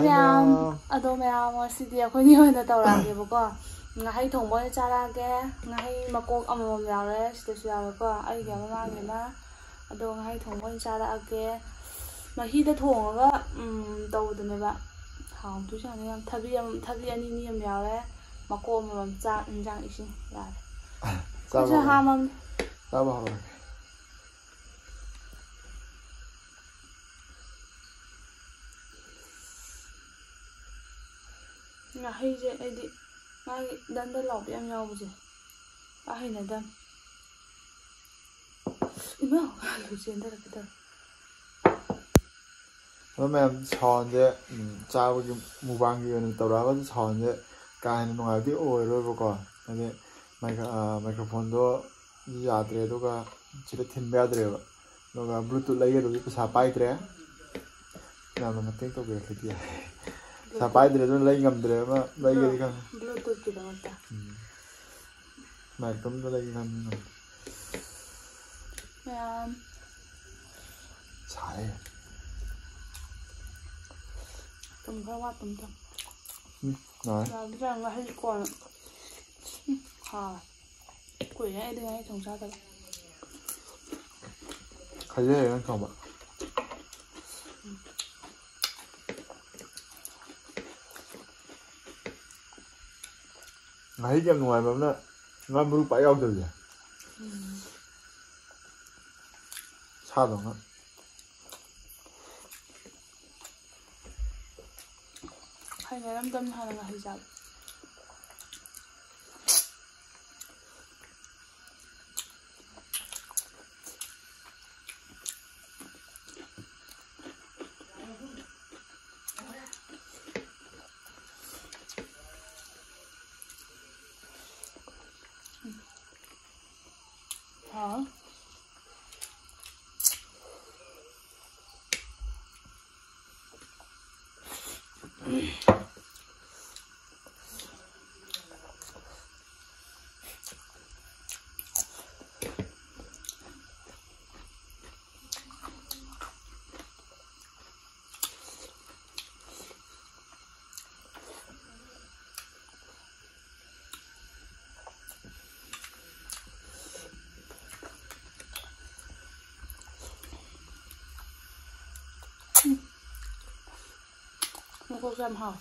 ꯃꯌꯥꯝ ꯑꯗꯣ ꯃꯌꯥꯝ ꯉꯁꯤꯗꯤ ꯑꯩꯈꯣꯏꯅꯤ ꯑꯣꯏꯅ ꯇꯧꯔꯛꯑꯒꯦꯕꯀꯣ ꯉꯥꯍꯩ ꯊꯣꯡꯕ ꯑꯣꯏꯅ ꯆꯥꯔꯛꯑꯒꯦ ꯉꯥꯍꯩ ꯃꯀꯣꯛ ꯑꯃꯃꯝ ꯌꯥꯎꯔꯦ ꯁꯤꯗꯁꯨ ꯌꯥꯎꯔꯦꯀꯣ ꯑꯩꯒꯤ ꯑꯃ ꯃꯥꯡꯒꯤꯅ ꯑꯗꯣ ꯉꯥꯍꯩ ꯊꯣꯡꯕ ꯑꯣꯏꯅ ꯆꯥꯔꯛꯑꯒꯦ ꯃꯍꯤꯗ ꯊꯣꯡꯉꯒ ꯇꯧꯕꯗꯨꯅꯦꯕ ꯍꯥꯎꯗꯣꯏꯁꯨ ꯌꯥꯝ ꯊꯕꯤ ꯑꯅꯤ ꯑꯃ ꯌꯥꯎꯔꯦ ꯃꯀꯣꯛ ꯑꯃꯃꯝ ꯆꯥꯛ ꯏꯟꯖꯥꯡ ꯏꯁꯤꯡ ꯌꯥꯔꯦ ꯈꯨꯠꯁꯨ ꯍꯥꯝꯃꯝꯅꯤ ꯆꯥꯕ ꯍꯧꯔꯦ ꯉꯥꯍꯩꯁꯦ ꯑꯩꯗꯤ ꯃꯥꯒꯤ ꯗꯟꯗ ꯂꯥꯎꯕ ꯌꯥꯝ ꯌꯥꯎꯕꯁꯦ ꯍꯩꯅꯗꯝ 이거 ꯆꯦꯟꯊꯔꯛꯀꯗꯧꯔꯦ ꯑꯗꯣ ꯃꯌꯥꯝ ꯁꯥꯎꯟꯁꯦ ꯆꯥꯕꯒꯤ ꯃꯨꯛꯕꯥꯡꯒꯤ ꯑꯣꯏꯅ ꯇꯧꯔꯛꯑꯒꯁꯨ ꯁꯥꯎꯟꯁꯦ ꯀꯥ ꯍꯦꯟꯅ ꯅꯨꯡꯉꯥꯏꯕꯗꯤ ꯑꯣꯏꯔꯣꯏꯕꯀꯣ ꯍꯥꯏꯗꯤ ꯃꯥꯏꯀ꯭ꯔꯣꯐꯣꯟꯗꯣ ꯌꯥꯗ꯭ꯔꯦ ꯑꯗꯨꯒ ꯁꯤꯗ ꯊꯤꯟꯕ ꯌꯥꯗ꯭ꯔꯦꯕ ꯑꯗꯨꯒ ꯕ꯭ꯂꯨꯇꯨꯠ ꯂꯩꯒꯗꯕꯁꯨ ꯄꯩꯁꯥ ꯄꯥꯏꯗ꯭ꯔꯦ ꯌꯥꯝꯅ ꯃꯇꯦꯡ ꯇꯧꯕꯤꯔꯛꯈꯤꯗꯦ ꯄꯩꯁꯥ ꯄꯥꯏꯗ꯭ꯔꯦ ꯑꯗꯨꯅ ꯂꯩ ꯉꯝꯗ꯭ꯔꯦ ꯑꯃ ꯂꯩꯒꯦꯗꯤ ꯈꯪꯉꯦ ꯕ꯭ꯂꯨꯇꯨꯠꯀꯤꯗꯃꯛꯇ ꯃꯥꯏꯛꯇꯣꯝꯇ ꯂꯩꯒꯦ ꯈꯪꯉꯦ ꯃꯌꯥꯝ ꯁꯥꯏ ꯇꯨꯝ ꯈꯔ ꯋꯥꯠꯇꯨꯝ ꯇꯧ ꯅꯥꯔꯦ ꯉꯥꯍꯩ ꯀꯣꯟꯅ ꯍꯥꯎꯋꯦ ꯀꯨꯏꯔꯦ ꯑꯩꯗꯤ ꯉꯥꯍꯩ ꯊꯣꯡ ꯆꯥꯗꯕ ꯈꯖꯤꯛ ꯈꯛꯇꯪ ꯊꯣꯡꯕ ꯉꯥꯍꯩꯒꯤ ꯌꯥꯝ ꯅꯨꯡꯉꯥꯏꯕ ꯑꯃꯅ ꯉꯥ ꯃꯔꯨ ꯄꯥꯛ ꯌꯥꯎꯗꯕꯁꯦ ꯁꯥꯗꯧꯅ ꯍꯩꯅꯔꯝꯗꯕꯅꯤ ꯍꯥꯟꯅ ꯉꯥꯍꯩ ꯆꯥꯕ ꯃꯀꯣꯛꯁꯨ ꯌꯥꯝ ꯍꯥꯎꯋꯦ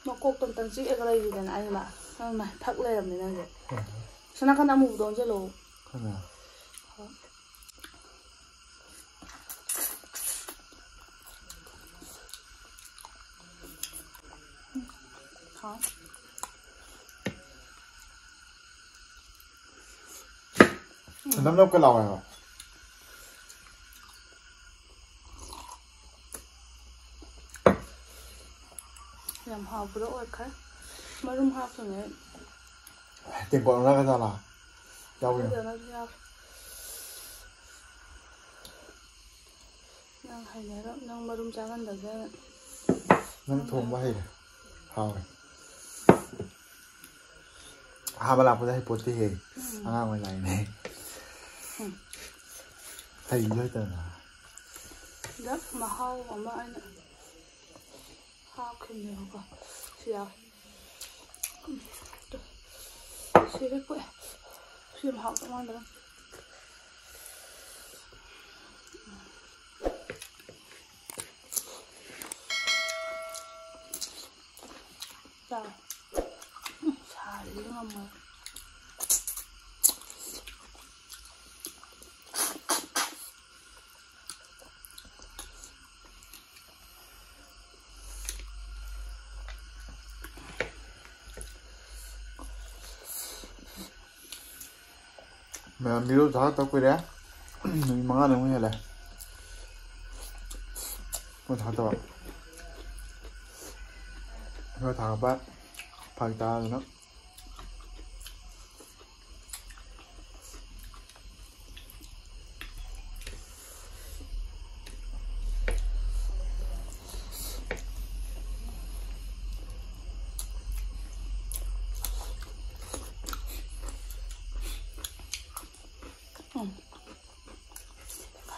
ꯃꯀꯣꯛꯇꯣ ꯑꯝꯇꯪ ꯆꯤꯛꯑꯒ ꯂꯩꯈꯤꯗꯅ ꯑꯩꯅ ꯅꯪꯅ ꯊꯛ ꯂꯩꯔꯝꯃꯦ ꯅꯪꯁꯦ ꯁꯣꯝ ꯅꯥꯀꯟꯗ ꯑꯃꯨꯕꯗꯣ ꯑꯣꯟꯁꯤꯜꯂꯛꯑꯣ ꯅꯝ ꯂꯥꯎꯋꯦꯕ ꯌꯥꯝ ꯍꯥꯎꯕꯗꯣ ꯑꯣꯏꯈ꯭ꯔꯦ ꯃꯔꯨꯝ ꯍꯥꯞꯄꯅꯦ ꯇꯦꯡꯀꯣꯠ ꯑꯃꯒ ꯆꯥꯂꯥ ꯌꯥꯎꯋꯦ ꯅꯪ ꯍꯩꯅꯔ ꯅꯪ ꯃꯔꯨꯝ ꯆꯥꯒꯟꯗꯕꯗ ꯅꯪ ꯊꯣꯡꯕ ꯍꯩꯔꯦ ꯍꯥꯎꯋꯦ ꯑꯍꯥꯟꯕ ꯂꯥꯛꯄꯗ ꯍꯩꯄꯣꯠꯇꯦꯍꯦ ꯑꯉꯥꯡ ꯑꯣꯏꯅ ꯂꯥꯛꯏꯅꯦ ꯍꯩꯁꯨ ꯍꯩꯇꯅ ꯗ ꯃꯍꯥꯎ ꯑꯃ ꯑꯩꯅ ꯍꯥꯞꯈꯤꯕꯅꯦꯕꯀꯣ ꯁꯤ ꯌꯥꯎꯋꯦ ꯁꯤꯗ ꯀꯣꯛꯑꯦ ꯁꯤ ꯌꯥꯝ ꯍꯥꯎꯗꯧ ꯃꯥꯟꯗ꯭ꯔꯥ ꯆꯥꯎ ꯁꯥꯔꯤꯁꯨ ꯉꯝꯃꯣꯏ ꯃꯌꯥꯝ ꯚꯤꯗꯤꯑꯣ ꯊꯥꯒꯠꯇ ꯀꯨꯏꯔꯦ ꯅꯨꯃꯤꯠ 5ꯅꯤꯃꯨꯛ ꯍꯦꯜꯂꯦ ꯊꯥꯒꯠꯇꯕ ꯚꯤꯗꯤꯑꯣ ꯊꯥꯒꯠꯄ ꯐꯔꯛ ꯇꯥꯗꯅ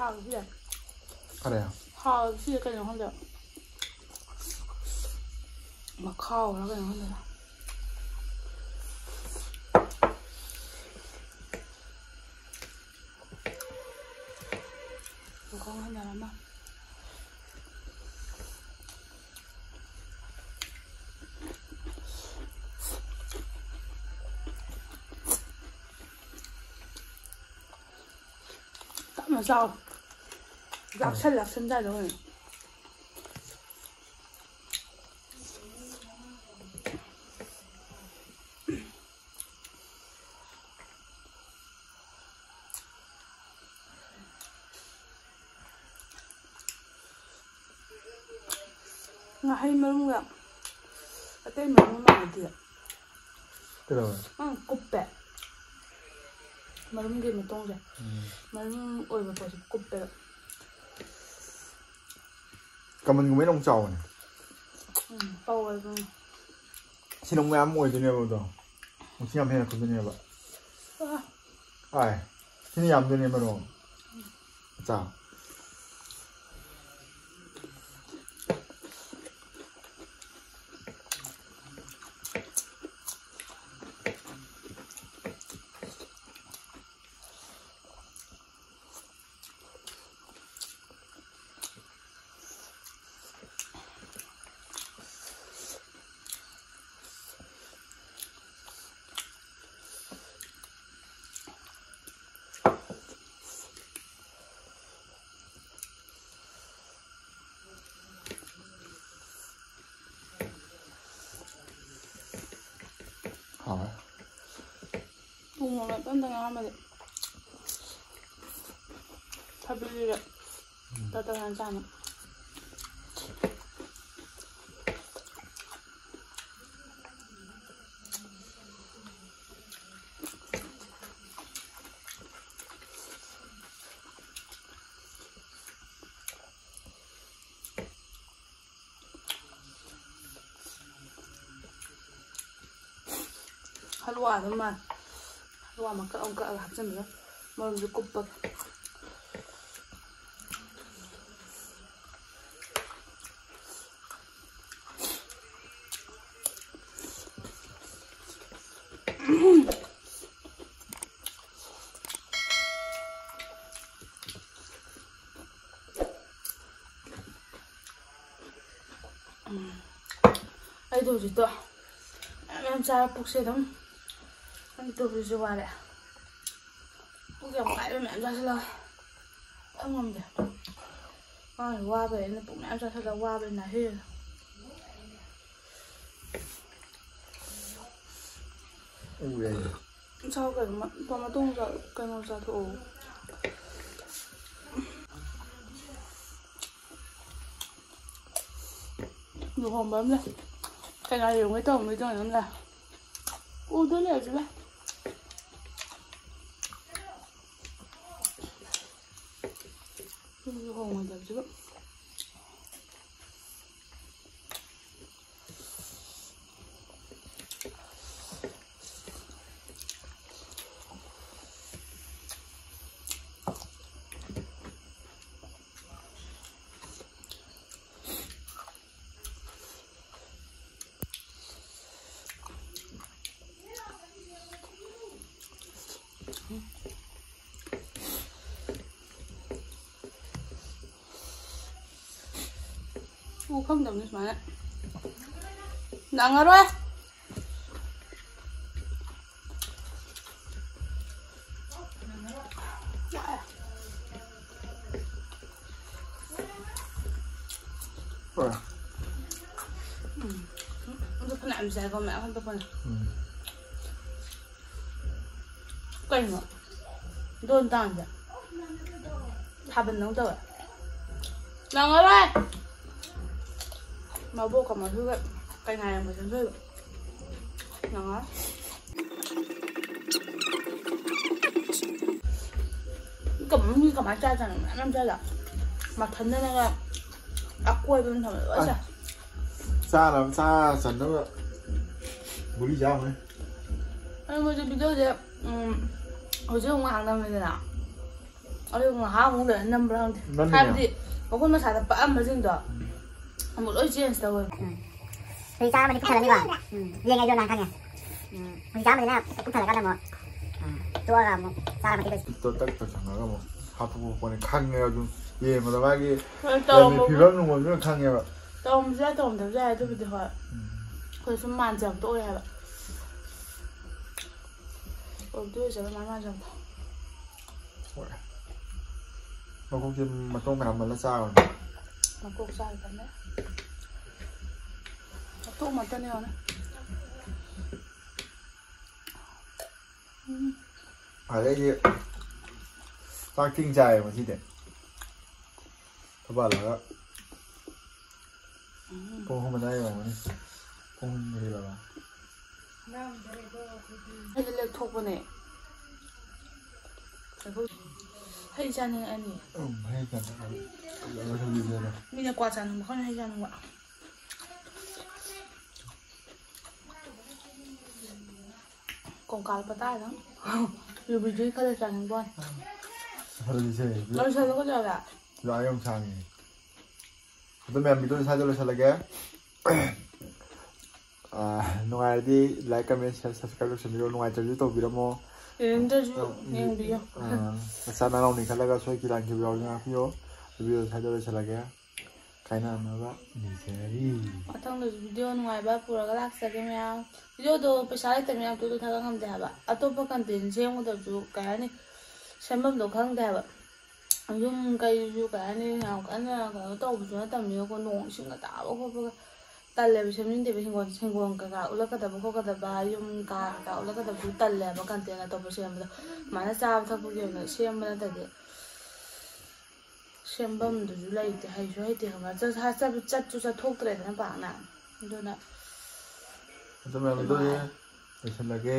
하우스야. 그래요. 하우스야 그냥 혼자. 마카오라 그냥 혼자. 이거 하나라마. mà sao gạo xanh là xanh ra rồi nga hay mấy mông ở tên mấy mông này kìa rồi cục bẹ mấy mông kia mà tông rồi mấy mông ôi mà phải cục bẹ còn mình cũng mấy nông trầu này bầu rồi xin ông em ngồi trên này bao giờ một xin làm hay là không trên này vậy ai xin làm trên này mà rồi chào hả 뭐 딴딴하게 하면 돼. 타블리를 따뜻한 짠. 할로와 정말 할로와 막 엉까 합쳐서 머리 곱박 ai đồ gì đó em trai phục xe lắm anh tôi bị gì qua đấy cũng kiểu ngại với mẹ ra là không làm được con qua về nó cũng em ra là qua bên này hết sau cái mà tung rồi cái nó ra thổ nhiều hồng bấm lên cái này dùng cái tôm mới cho nó là ô tôi lấy chứ đấy nhiều hồng mà đẹp chứ không đồng mà đấy nặng rồi tôi phải làm sao con mẹ không tôi phải cây mà tôi tăng vậy bên nóng tôi nặng rồi mà vô còn mà thứ vậy cái này màฉันchơi nó cầm như cầm ai trai chẳng mẹ năm trai là mặt thân nên là áo quay bên thằng nữa sao xa làm xa sẵn đó bố đi ra này anh bây giờ video gì hồi trước ông hàng năm bây giờ nào ꯑꯗꯨ ꯉꯥꯏꯍꯥꯛꯃꯨꯛ ꯂꯩꯔ ꯅꯝꯕ꯭ꯔꯥ ꯈꯪꯗꯦ ꯍꯥꯏꯕꯗꯤ ꯃꯈꯨꯟ ꯃꯁꯥꯗ ꯄꯛꯑꯝꯕꯁꯤꯡꯗꯣ ꯑꯃꯨꯛ ꯂꯣꯏ change ꯇꯧꯋꯦ ꯍꯧꯖꯤꯛ ꯆꯥꯔꯝꯃꯗꯤ ꯄꯨꯊꯔꯅꯤꯀꯣ ꯌꯦꯡꯉꯩꯗꯣ ꯅꯪ ꯈꯪꯉꯦ ꯍꯧꯖꯤꯛ ꯆꯥꯔꯝꯃꯗꯤꯅ ꯄꯨꯊꯔꯀꯥꯟꯗ ꯑꯃꯨꯛ ꯇꯣꯛꯑꯒ ꯑꯃꯨꯛ ꯆꯥꯔꯝꯃꯗꯤ ꯇꯣ ꯇꯛ ꯆꯪꯉꯒ ꯑꯃꯨꯛ ꯍꯥꯞꯄꯛꯄꯅꯦ ꯈꯪꯉꯦꯕ ꯑꯗꯨꯝ ꯌꯦꯡꯕꯗ ꯃꯥꯒꯤ ꯐꯤꯕꯝ ꯅꯨꯡꯉꯣꯟꯗꯨꯅ ꯈꯪꯉꯦꯕ ꯇꯧꯔꯝꯕꯁꯨ ꯌꯥꯏ ꯇꯧꯔꯝꯗꯕꯁꯨ ꯌꯥꯏ ꯑꯗꯨꯕꯨꯗꯤ ꯍꯣꯏ ꯑꯩꯈꯣꯏ ꯁꯨꯝ ꯃꯥꯟꯖꯕꯗꯣ ꯑꯣꯏ ꯍꯥꯏꯕ ꯑꯣꯏꯕꯗꯤ ꯑꯣꯏꯖꯕ ꯃꯥꯟ ꯃꯥꯟꯖꯕꯗꯣ ꯍꯣꯏ ꯃꯀꯣꯛꯁꯦ ꯃꯇꯣꯡ ꯃꯌꯥꯝ ꯃꯜꯂ ꯆꯥꯕꯅꯦ ꯃꯀꯣꯛ ꯆꯥꯒꯗꯕꯅꯦ ꯃꯇꯣꯛ ꯃꯠꯇꯅꯦ ꯌꯦꯡꯉꯣꯅꯦ ꯑꯗꯩꯗꯤ ꯆꯥꯛ ꯊꯤꯡ ꯆꯥꯏꯌꯦꯕ ꯉꯁꯤꯗꯤ ꯊꯕꯛ ꯄꯨꯡ 6 ꯑꯗꯥꯏ ꯌꯧꯔꯝꯒꯅꯤ ꯄꯨꯡ 6 ꯍꯦꯜꯂꯕ ꯑꯩꯗꯤ ꯂꯦꯛꯊꯣꯛꯄꯅꯦ ꯍꯩ ꯆꯥꯅꯤꯡꯉꯛꯑꯅꯤ ꯍꯩ ꯆꯥꯅꯤꯡꯉꯛꯑꯅꯤ ꯃꯤꯅ ꯀ꯭ꯋꯥ ꯆꯥꯅꯤꯡꯕ ꯈꯪꯅ ꯍꯩ ꯆꯥꯅꯤꯡꯕ ꯀꯣꯡꯀꯥꯜ ꯄꯇꯥꯗꯪ ꯌꯨꯕꯤꯗꯨꯒꯤ ꯈꯔ ꯆꯥꯅꯤꯡꯕ ꯂꯣꯏꯁꯜꯂꯣ ꯀꯩꯗꯧꯔꯒꯦ ꯂꯥꯛꯑ ꯌꯥꯝ ꯁꯥꯡꯉꯤ ꯑꯗꯨ ꯃꯌꯥꯝ ꯚꯤꯗꯤꯑꯣ ꯁ꯭ꯋꯥꯏꯗ ꯂꯣꯏꯁꯜꯂꯒꯦ ꯅꯨꯡꯉꯥꯏꯔꯗꯤ ꯂꯥꯏꯛ ꯀꯃꯦꯟ ꯁꯤꯌꯔ ꯁꯕꯁꯀ꯭ꯔꯥꯏꯕ ꯇꯧꯁꯟꯕꯤꯔꯣ ꯅꯨꯡꯉꯥꯏꯇ꯭ꯔꯗꯤ ꯇꯧꯕꯤꯔꯝꯃꯣ ꯌꯦꯡꯗ꯭ꯔꯁꯨ ꯌꯦꯡꯕꯤꯌꯣ ꯃꯆꯥ ꯅꯅꯥꯎꯅꯤ ꯈꯜꯂꯒ ꯁꯣꯏꯈꯤ ꯂꯥꯟꯈꯤꯕ ꯌꯥꯎꯔꯗꯤ ꯉꯥꯛꯄꯤꯌꯣ ꯚꯤꯗꯤꯑꯣ ꯁ꯭ꯋꯥꯏꯗ ꯂꯣꯏꯁꯜꯂꯒꯦ ꯀꯥꯏꯅꯅꯕ ꯅꯤꯖꯔꯤ ꯃꯊꯪꯗꯁꯨ ꯚꯤꯗꯤꯑꯣ ꯅꯨꯡꯉꯥꯏꯕ ꯄꯨꯔꯒ ꯂꯥꯛꯆꯒꯦ ꯃꯌꯥꯝ ꯚꯤꯗꯤꯑꯣꯗꯣ ꯄꯩꯁꯥ ꯂꯩꯇꯕ ꯃꯌꯥꯝꯗꯨꯗꯣ ꯊꯥꯒꯠ ꯉꯝꯗꯦ ꯍꯥꯏꯕ ꯑꯇꯣꯞꯄ ꯀꯟꯇꯦꯟ ꯁꯦꯝꯒꯗꯕꯁꯨ ꯀꯩ ꯍꯥꯏꯅꯤ ꯁꯦꯝꯐꯝꯗꯣ ꯈꯪꯗꯦ ꯍꯥꯏꯕ ꯌꯨꯝ ꯀꯩꯁꯨ ꯀꯩ ꯍꯥꯏꯅꯤ ꯌꯥꯝ ꯀꯟꯅ ꯀꯩꯅꯣ ꯇꯧꯕꯁꯨ ꯅꯠꯇꯕꯅꯤꯅꯀꯣ ꯅꯣꯡ ꯏꯁꯤꯡꯒ ꯇꯥꯕ ꯈꯣꯠꯄꯒ ꯇꯜꯂꯦꯕ ꯁꯦꯝꯅꯤꯡꯗꯦꯕ ꯍꯤꯡꯒꯣꯜ ꯀꯩꯀꯥ ꯎꯠꯂꯛꯀꯗꯕ ꯈꯣꯠꯀꯗꯕ ꯌꯨꯝ ꯀꯥ ꯀꯩꯀꯥ ꯎꯠꯂꯛꯀꯗꯕꯁꯨ ꯇꯜꯂꯦꯕ ꯀꯟꯇꯦꯟ ꯑꯇꯣꯞꯄ ꯁꯦꯝꯕꯗꯣ ꯁꯨꯃꯥꯏꯅ ꯆꯥꯕ ꯊꯛꯄꯒꯤ ꯑꯣꯏꯅ ꯁꯦꯝꯕ ꯅꯠꯇꯗꯤ ꯁꯦꯝꯐꯝꯗꯨꯁꯨ ꯂꯩꯇꯦ ꯍꯩꯁꯨ ꯍꯩꯇꯦ ꯈꯪꯕ꯭ꯔꯥ ꯆꯠꯁꯨ ꯆꯠꯊꯣꯛꯇ꯭ꯔꯦꯗꯅ ꯄꯥꯛꯅ ꯑꯗꯨꯅ ꯑꯗꯨ ꯃꯌꯥꯝ ꯚꯤꯗꯤꯑꯣꯁꯦ ꯂꯣꯏꯁꯜꯂꯒꯦ